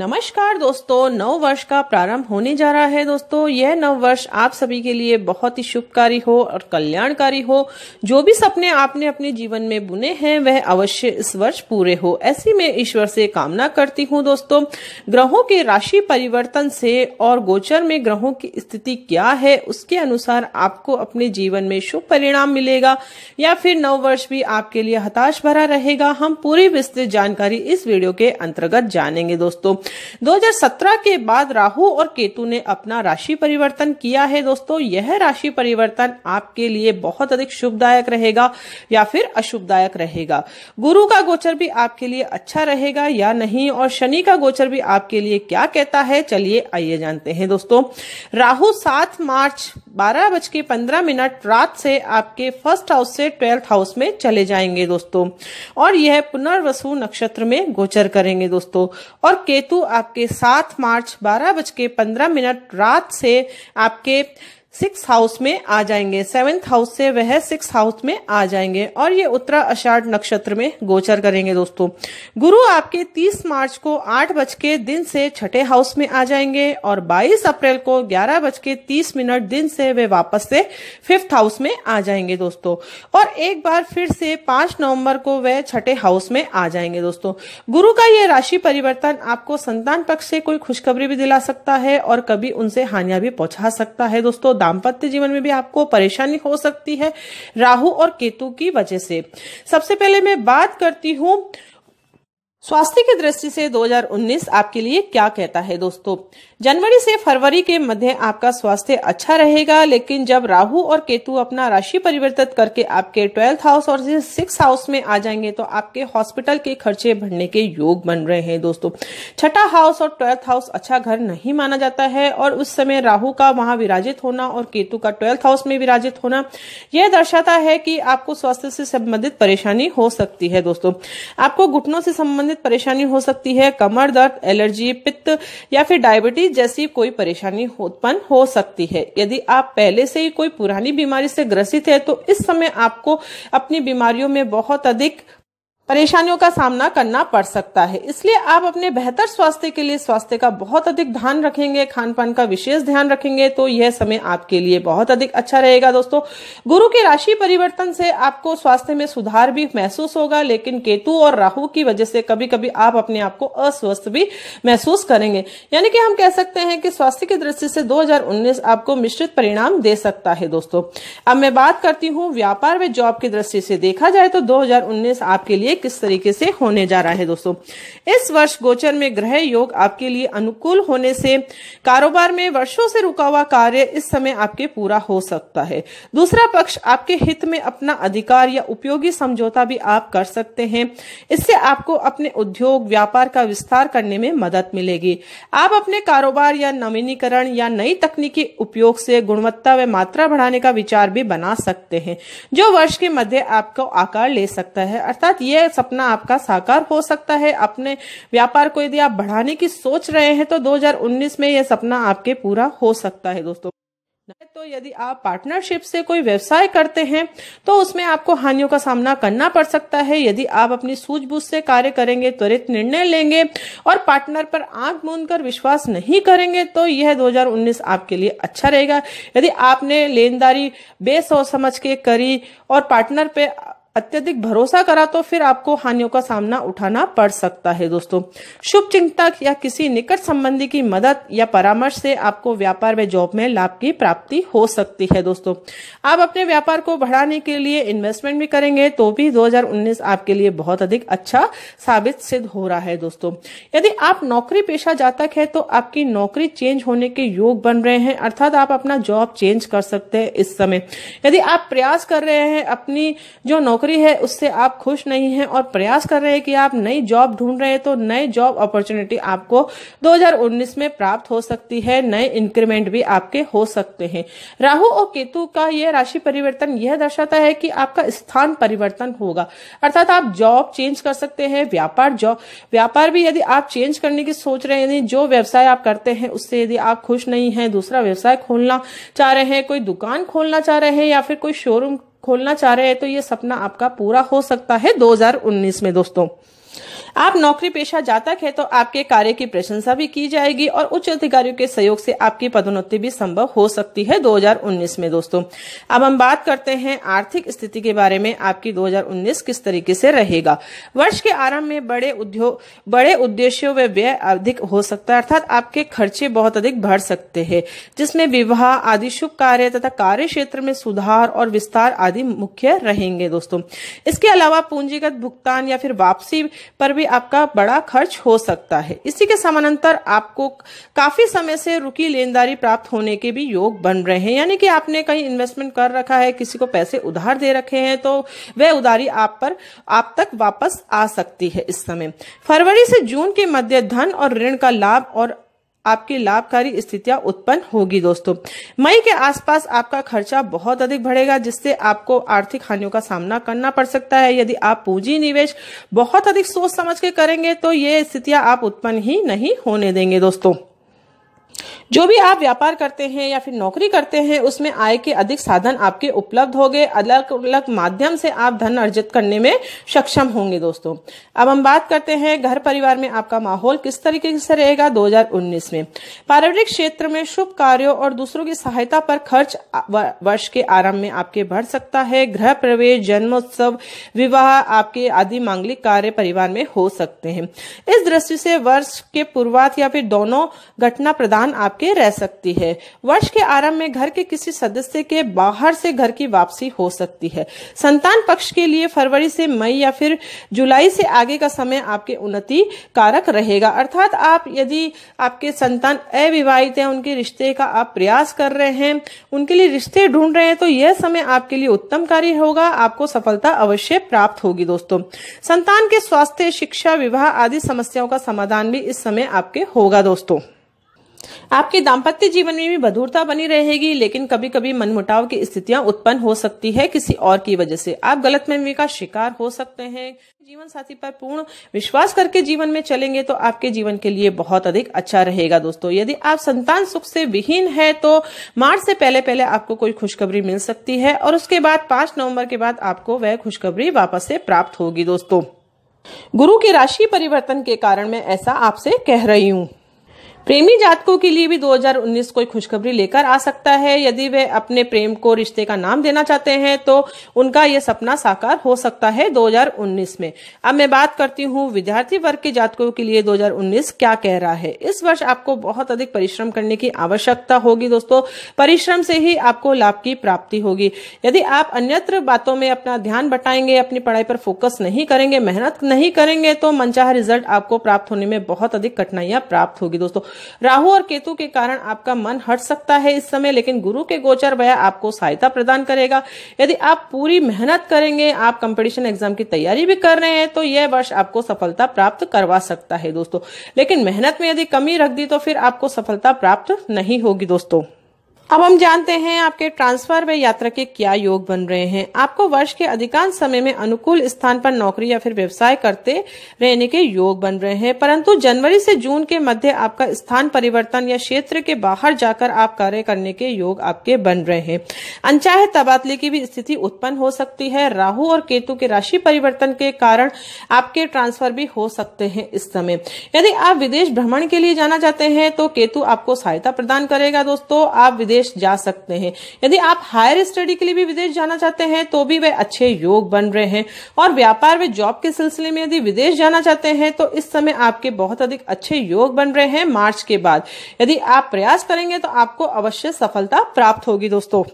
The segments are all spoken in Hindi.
नमस्कार दोस्तों, नव वर्ष का प्रारंभ होने जा रहा है। दोस्तों, यह नव वर्ष आप सभी के लिए बहुत ही शुभकारी हो और कल्याणकारी हो। जो भी सपने आपने अपने जीवन में बुने हैं वह अवश्य इस वर्ष पूरे हो, ऐसी मैं ईश्वर से कामना करती हूँ। दोस्तों, ग्रहों के राशि परिवर्तन से और गोचर में ग्रहों की स्थिति क्या है उसके अनुसार आपको अपने जीवन में शुभ परिणाम मिलेगा या फिर नव वर्ष भी आपके लिए हताश भरा रहेगा, हम पूरी विस्तृत जानकारी इस वीडियो के अंतर्गत जानेंगे। दोस्तों, 2017 के बाद राहु और केतु ने अपना राशि परिवर्तन किया है। दोस्तों, यह राशि परिवर्तन आपके लिए बहुत अधिक शुभदायक रहेगा या फिर अशुभदायक रहेगा। गुरु का गोचर भी आपके लिए अच्छा रहेगा या नहीं, और शनि का गोचर भी आपके लिए क्या कहता है, चलिए आइए जानते हैं। दोस्तों, राहु 7 मार्च 12:15 रात से आपके फर्स्ट हाउस से 12th हाउस में चले जाएंगे दोस्तों, और यह पुनर्वसु नक्षत्र में गोचर करेंगे दोस्तों। और केतु आपके 7 मार्च 12:15 रात से आपके 6th हाउस में आ जाएंगे। 7th हाउस से वह 6th हाउस में आ जाएंगे और ये उत्तरा आषाढ़ नक्षत्र में गोचर करेंगे। दोस्तों, गुरु आपके 30 मार्च को 8 दिन से 6ठे हाउस में आ जाएंगे और 22 अप्रैल को 11:30 दिन से वे वापस से 5th हाउस में आ जाएंगे दोस्तों, और एक बार फिर से 5 नवंबर को वह 6ठे हाउस में आ जाएंगे। दोस्तों, गुरु का यह राशि परिवर्तन आपको संतान पक्ष से कोई खुशखबरी भी दिला सकता है और कभी उनसे हानियां भी पहुंचा सकता है। दोस्तों, दाम्पत्य जीवन में भी आपको परेशानी हो सकती है राहु और केतु की वजह से। सबसे पहले मैं बात करती हूं स्वास्थ्य की दृष्टि से 2019 आपके लिए क्या कहता है। दोस्तों, जनवरी से फरवरी के मध्य आपका स्वास्थ्य अच्छा रहेगा, लेकिन जब राहु और केतु अपना राशि परिवर्तित करके आपके 12th हाउस और 6th हाउस में आ जाएंगे तो आपके हॉस्पिटल के खर्चे बढ़ने के योग बन रहे हैं। दोस्तों, 6ठा हाउस और 12th हाउस अच्छा घर नहीं माना जाता है, और उस समय राहु का वहां विराजित होना और केतु का 12th हाउस में विराजित होना यह दर्शाता है कि आपको स्वास्थ्य से संबंधित परेशानी हो सकती है। दोस्तों, आपको घुटनों से संबंधित परेशानी हो सकती है, कमर दर्द, एलर्जी, पित्त या फिर डायबिटीज जैसी कोई परेशानी उत्पन्न हो सकती है। यदि आप पहले से ही कोई पुरानी बीमारी से ग्रसित है तो इस समय आपको अपनी बीमारियों में बहुत अधिक परेशानियों का सामना करना पड़ सकता है। इसलिए आप अपने बेहतर स्वास्थ्य के लिए स्वास्थ्य का बहुत अधिक ध्यान रखेंगे, खान पान का विशेष ध्यान रखेंगे तो यह समय आपके लिए बहुत अधिक अच्छा रहेगा। दोस्तों, गुरु के राशि परिवर्तन से आपको स्वास्थ्य में सुधार भी महसूस होगा, लेकिन केतु और राहु की वजह से कभी कभी आप अपने आप को अस्वस्थ भी महसूस करेंगे। यानी कि हम कह सकते हैं कि स्वास्थ्य की दृष्टि से 2019 आपको मिश्रित परिणाम दे सकता है। दोस्तों, अब मैं बात करती हूँ व्यापार व जॉब की दृष्टि से देखा जाए तो 2019 आपके लिए किस तरीके से होने जा रहा है। दोस्तों, इस वर्ष गोचर में ग्रह योग आपके लिए अनुकूल होने से कारोबार में वर्षों से रुका हुआ कार्य इस समय आपके पूरा हो सकता है। दूसरा पक्ष आपके हित में अपना अधिकार या उपयोगी समझौता भी आप कर सकते हैं। इससे आपको अपने उद्योग व्यापार का विस्तार करने में मदद मिलेगी। आप अपने कारोबार या नवीनीकरण या नई तकनीकी उपयोग से गुणवत्ता व मात्रा बढ़ाने का विचार भी बना सकते हैं, जो वर्ष के मध्य आपको आकार ले सकता है। अर्थात यह सपना आपका साकार हो सकता है। अपने व्यापार को यदि आप बढ़ाने की सोच रहे हैं तो 2019 में यह सपना आपके पूरा हो सकता है। दोस्तों, तो यदि आप पार्टनरशिप से कोई व्यवसाय करते हैं तो उसमें आपको हानियों का सामना करना पड़ सकता है। यदि आप अपनी सूझबूझ से कार्य करेंगे, त्वरित निर्णय लेंगे और पार्टनर पर आंख मूंद कर विश्वास नहीं करेंगे तो यह 2019 आपके लिए अच्छा रहेगा। यदि आपने लेनदारी बेसोच समझ के करी और पार्टनर पे अत्यधिक भरोसा करा तो फिर आपको हानियों का सामना उठाना पड़ सकता है। दोस्तों, शुभ चिंतक या किसी निकट संबंधी की मदद या परामर्श से आपको व्यापार व जॉब में लाभ की प्राप्ति हो सकती है। दोस्तों, आप अपने व्यापार को बढ़ाने के लिए इन्वेस्टमेंट भी करेंगे तो भी 2019 आपके लिए बहुत अधिक अच्छा साबित सिद्ध हो रहा है। दोस्तों, यदि आप नौकरी पेशा जातक है तो आपकी नौकरी चेंज होने के योग बन रहे हैं, अर्थात आप अपना जॉब चेंज कर सकते हैं इस समय। यदि आप प्रयास कर रहे हैं, अपनी जो नौकरी है उससे आप खुश नहीं हैं और प्रयास कर रहे हैं कि आप नई जॉब ढूंढ रहे हैं तो नई जॉब अपॉर्चुनिटी आपको 2019 में प्राप्त हो सकती है। नए इंक्रीमेंट भी आपके हो सकते हैं। राहु और केतु का यह राशि परिवर्तन यह दर्शाता है कि आपका स्थान परिवर्तन होगा, अर्थात आप जॉब चेंज कर सकते हैं। व्यापार भी यदि आप चेंज करने की सोच रहे हैं, जो व्यवसाय आप करते हैं उससे यदि आप खुश नहीं हैं, दूसरा व्यवसाय खोलना चाह रहे हैं, कोई दुकान खोलना चाह रहे हैं या फिर कोई शोरूम खोलना चाह रहे हैं तो ये सपना आपका पूरा हो सकता है 2019 में। दोस्तों, आप नौकरी पेशा जातक है तो आपके कार्य की प्रशंसा भी की जाएगी और उच्च अधिकारियों के सहयोग से आपकी पदोन्नति भी संभव हो सकती है 2019 में दोस्तों। अब हम बात करते हैं आर्थिक स्थिति के बारे में, आपकी 2019 किस तरीके से रहेगा। वर्ष के आरंभ में बड़े उद्देश्यों व व्यय अधिक हो सकता है, अर्थात आपके खर्चे बहुत अधिक बढ़ सकते हैं, जिसमें विवाह आदि शुभ कार्य तथा कार्य क्षेत्र में सुधार और विस्तार आदि मुख्य रहेंगे दोस्तों। इसके अलावा पूंजीगत भुगतान या फिर वापसी पर भी आपका बड़ा खर्च हो सकता है। इसी के समानांतर आपको काफी समय से रुकी लेनदारी प्राप्त होने के भी योग बन रहे हैं, यानी कि आपने कहीं इन्वेस्टमेंट कर रखा है, किसी को पैसे उधार दे रखे हैं, तो वह उधारी आप तक वापस आ सकती है इस समय। फरवरी से जून के मध्य धन और ऋण का लाभ और आपकी लाभकारी स्थितियां उत्पन्न होगी दोस्तों। मई के आसपास आपका खर्चा बहुत अधिक बढ़ेगा, जिससे आपको आर्थिक हानियों का सामना करना पड़ सकता है। यदि आप पूंजी निवेश बहुत अधिक सोच समझ के करेंगे तो ये स्थितियां आप उत्पन्न ही नहीं होने देंगे दोस्तों। जो भी आप व्यापार करते हैं या फिर नौकरी करते हैं, उसमें आय के अधिक साधन आपके उपलब्ध होंगे, अलग अलग माध्यम से आप धन अर्जित करने में सक्षम होंगे दोस्तों। अब हम बात करते हैं घर परिवार में आपका माहौल किस तरीके से रहेगा 2019 में। पारिवारिक क्षेत्र में शुभ कार्यों और दूसरों की सहायता पर खर्च वर्ष के आरंभ में आपके बढ़ सकता है। गृह प्रवेश, जन्मोत्सव, विवाह आपके आदि मांगलिक कार्य परिवार में हो सकते हैं। इस दृष्टि से वर्ष के पूर्वार्ध या फिर दोनों घटना प्रदान आपके रह सकती है। वर्ष के आरंभ में घर के किसी सदस्य के बाहर से घर की वापसी हो सकती है। संतान पक्ष के लिए फरवरी से मई या फिर जुलाई से आगे का समय आपके उन्नति कारक रहेगा, अर्थात आप यदि आपके संतान अविवाहित हैं, उनके रिश्ते का आप प्रयास कर रहे हैं, उनके लिए रिश्ते ढूंढ रहे हैं, तो यह समय आपके लिए उत्तमकारी होगा, आपको सफलता अवश्य प्राप्त होगी दोस्तों। संतान के स्वास्थ्य, शिक्षा, विवाह आदि समस्याओं का समाधान भी इस समय आपके होगा दोस्तों। आपके दाम्पत्य जीवन में भी मधुरता बनी रहेगी, लेकिन कभी कभी मनमुटाव की स्थितियां उत्पन्न हो सकती है किसी और की वजह से। आप गलतफहमी का शिकार हो सकते हैं। जीवन साथी पर पूर्ण विश्वास करके जीवन में चलेंगे तो आपके जीवन के लिए बहुत अधिक अच्छा रहेगा दोस्तों। यदि आप संतान सुख से विहीन है तो मार्च से पहले आपको कोई खुशखबरी मिल सकती है और उसके बाद 5 नवंबर के बाद आपको वह खुशखबरी वापस से प्राप्त होगी दोस्तों। गुरु की राशि परिवर्तन के कारण मैं ऐसा आपसे कह रही हूँ। प्रेमी जातकों के लिए भी 2019 कोई खुशखबरी लेकर आ सकता है। यदि वे अपने प्रेम को रिश्ते का नाम देना चाहते हैं तो उनका यह सपना साकार हो सकता है 2019 में। अब मैं बात करती हूँ विद्यार्थी वर्ग के जातकों के लिए 2019 क्या कह रहा है। इस वर्ष आपको बहुत अधिक परिश्रम करने की आवश्यकता होगी दोस्तों। परिश्रम से ही आपको लाभ की प्राप्ति होगी। यदि आप अन्यत्र बातों में अपना ध्यान बटाएंगे, अपनी पढ़ाई पर फोकस नहीं करेंगे, मेहनत नहीं करेंगे, तो मनचाहा रिजल्ट आपको प्राप्त होने में बहुत अधिक कठिनाइयां प्राप्त होगी दोस्तों। राहु और केतु के कारण आपका मन हट सकता है इस समय, लेकिन गुरु के गोचर वह आपको सहायता प्रदान करेगा। यदि आप पूरी मेहनत करेंगे, आप कंपटीशन एग्जाम की तैयारी भी कर रहे हैं, तो यह वर्ष आपको सफलता प्राप्त करवा सकता है दोस्तों। लेकिन मेहनत में यदि कमी रख दी तो फिर आपको सफलता प्राप्त नहीं होगी दोस्तों। अब हम जानते हैं आपके ट्रांसफर व यात्रा के क्या योग बन रहे हैं। आपको वर्ष के अधिकांश समय में अनुकूल स्थान पर नौकरी या फिर व्यवसाय करते रहने के योग बन रहे हैं, परंतु जनवरी से जून के मध्य आपका स्थान परिवर्तन या क्षेत्र के बाहर जाकर आप कार्य करने के योग आपके बन रहे हैं। अनचाहे तबादले की भी स्थिति उत्पन्न हो सकती है। राहु और केतु के राशि परिवर्तन के कारण आपके ट्रांसफर भी हो सकते हैं इस समय। यदि आप विदेश भ्रमण के लिए जाना चाहते हैं तो केतु आपको सहायता प्रदान करेगा दोस्तों, आप विदेश जा सकते हैं। यदि आप हायर स्टडी के लिए भी विदेश जाना चाहते हैं तो भी वे अच्छे योग बन रहे हैं। और व्यापार व जॉब के सिलसिले में यदि विदेश जाना चाहते हैं तो इस समय आपके बहुत अधिक अच्छे योग बन रहे हैं। मार्च के बाद यदि आप प्रयास करेंगे तो आपको अवश्य सफलता प्राप्त होगी दोस्तों।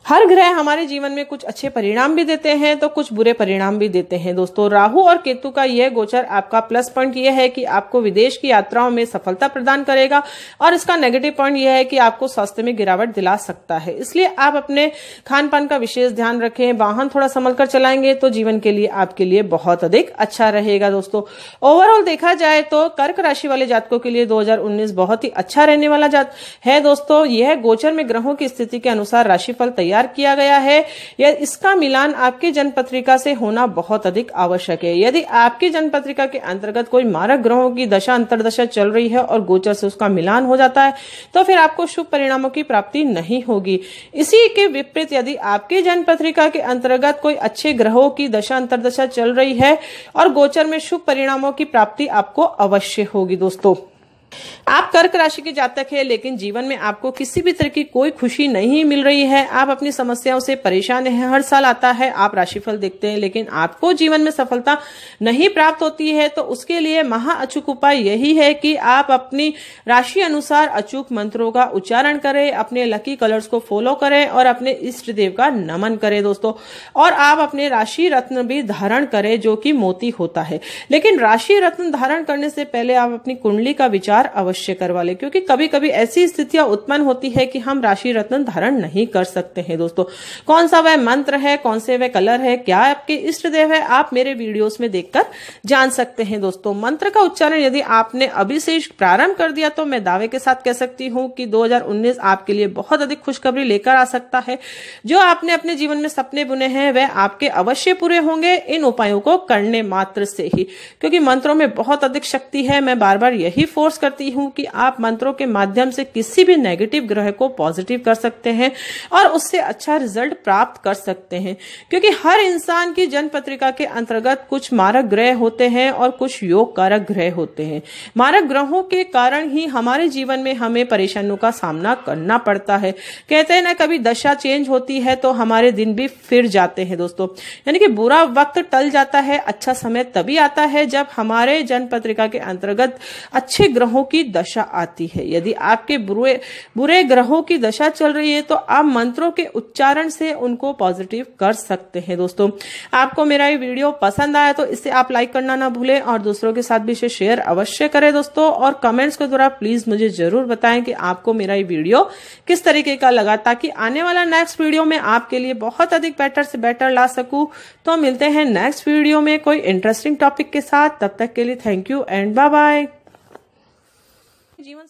हर ग्रह हमारे जीवन में कुछ अच्छे परिणाम भी देते हैं तो कुछ बुरे परिणाम भी देते हैं दोस्तों। राहु और केतु का यह गोचर आपका प्लस पॉइंट यह है कि आपको विदेश की यात्राओं में सफलता प्रदान करेगा, और इसका नेगेटिव पॉइंट यह है कि आपको स्वास्थ्य में गिरावट दिला सकता है। इसलिए आप अपने खान पान का विशेष ध्यान रखें, वाहन थोड़ा संभल कर चलाएंगे तो जीवन के लिए आपके लिए बहुत अधिक अच्छा रहेगा दोस्तों। ओवरऑल देखा जाए तो कर्क राशि वाले जातकों के लिए 2019 बहुत ही अच्छा रहने वाला है दोस्तों। यह गोचर में ग्रहों की स्थिति के अनुसार राशिफल तैयार तैयार किया गया है, या इसका मिलान आपके जन्म पत्रिका से होना बहुत अधिक आवश्यक है। यदि आपकी जन्म पत्रिका के अंतर्गत कोई मारक ग्रहों की दशा अंतर्दशा चल रही है और गोचर से उसका मिलान हो जाता है तो फिर आपको शुभ परिणामों की प्राप्ति नहीं होगी। इसी के विपरीत यदि आपकी जन्म पत्रिका के अंतर्गत कोई अच्छे ग्रहों की दशा अंतर्दशा चल रही है और गोचर में शुभ परिणामों की प्राप्ति आपको अवश्य होगी। दोस्तों, आप कर्क राशि के जातक हैं, लेकिन जीवन में आपको किसी भी तरह की कोई खुशी नहीं मिल रही है। आप अपनी समस्याओं से परेशान हैं। हर साल आता है, आप राशिफल देखते हैं, लेकिन आपको जीवन में सफलता नहीं प्राप्त होती है। तो उसके लिए महा अचूक उपाय यही है कि आप अपनी राशि अनुसार अचूक मंत्रों का उच्चारण करें, अपने लकी कलर्स को फॉलो करें और अपने इष्ट देव का नमन करें दोस्तों। और आप अपने राशि रत्न भी धारण करें, जो कि मोती होता है। लेकिन राशि रत्न धारण करने से पहले आप अपनी कुंडली का विचार अवश्य करवा ले, क्योंकि कभी कभी ऐसी स्थितियां उत्पन्न होती है कि हम राशि रत्न धारण नहीं कर सकते हैं। दोस्तों, कौन सा वह मंत्र है, कौन से वह कलर है, क्या आपके इष्ट देव है, आप मेरे वीडियोस में देखकर जान सकते हैं। दोस्तों, मंत्र का उच्चारण यदि आपने अभी से प्रारंभ कर दिया तो मैं दावे के साथ कह सकती हूं कि 2019 आपके लिए बहुत अधिक खुशखबरी लेकर आ सकता है। जो आपने अपने जीवन में सपने बुने हैं वह आपके अवश्य पूरे होंगे, इन उपायों को करने मात्र से ही, क्योंकि मंत्रों में बहुत अधिक शक्ति है। मैं बार बार यही फोर्स करती हूं कि आप मंत्रों के माध्यम से किसी भी नेगेटिव ग्रह को पॉजिटिव कर सकते हैं और उससे अच्छा रिजल्ट प्राप्त कर सकते हैं, क्योंकि हर इंसान की जन्म पत्रिका के अंतर्गत कुछ मारक ग्रह होते हैं और कुछ योग कारक ग्रह होते हैं। मारक ग्रहों के कारण ही हमारे जीवन में हमें परेशानियों का सामना करना पड़ता है। कहते हैं ना, कभी दशा चेंज होती है तो हमारे दिन भी फिर जाते हैं। दोस्तों, यानी कि बुरा वक्त टल जाता है, अच्छा समय तभी आता है जब हमारे जन्म पत्रिका के अंतर्गत अच्छे ग्रहों की दशा आती है। यदि आपके बुरे ग्रहों की दशा चल रही है तो आप मंत्रों के उच्चारण से उनको पॉजिटिव कर सकते हैं। दोस्तों, आपको मेरा ये वीडियो पसंद आया तो इसे आप लाइक करना ना भूलें और दूसरों के साथ भी इसे शेयर अवश्य करें दोस्तों। और कमेंट्स के द्वारा प्लीज मुझे जरूर बताएं कि आपको मेरा ये वीडियो किस तरीके का लगा, ताकि आने वाला नेक्स्ट वीडियो में आपके लिए बहुत अधिक बेटर से बेटर ला सकूं। तो मिलते हैं नेक्स्ट वीडियो में कोई इंटरेस्टिंग टॉपिक के साथ। तब तक के लिए thank you and bye bye. जीवन